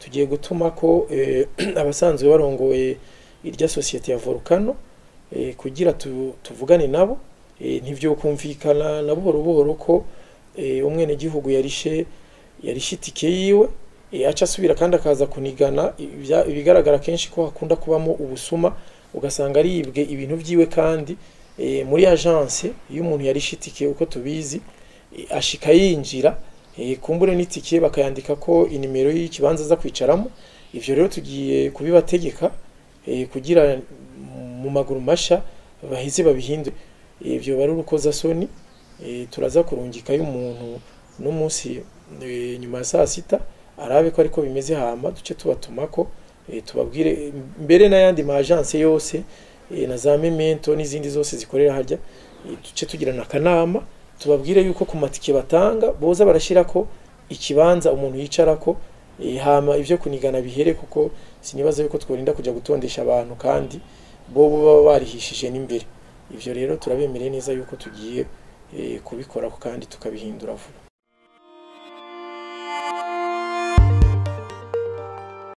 tugiye gutuma ko abasanzwe barongoye irya societe ya Volcano kugira tuvugane nabo ntivyo kumvikana na buhoro buhoro ko umwene gihugu yarishe itike yiwe aca asubira kandi akaza kunigana ibigaragara kenshi ko hakunda kubamo ubusuma ugasanga aribwe ibintu vyiwe kandi muri agence iyo umuntu yarishe itike uko tubizi ashika yinjira kumbure n'itike bakayandika ko inimero y'ikibanza za kwicaramo ivyo rero tugiye kubibategeka kugira mu maguru masha bahize babihindure ivyo bari urukoza soni turaza kurungika y'umuntu no munsi nyuma ya saa sita arabe ko ariko bimeze hama duce tubatumako tubabwire mbere n'ayandi ma agence yose na za Memento n'izindi zose zikorera harya duce tugirana akanama tubabwire yuko ku matike batanga boza barashirako ikibanza umuntu yicarako hama ivyo kunigana bihere kuko sinibaza yuko tworinda kuja gutondesha abantu kandi bo baba barihishije n'imbere ivyo rero turabemereye neza yuko tugiye kubikora kandi tukabihindura vuba.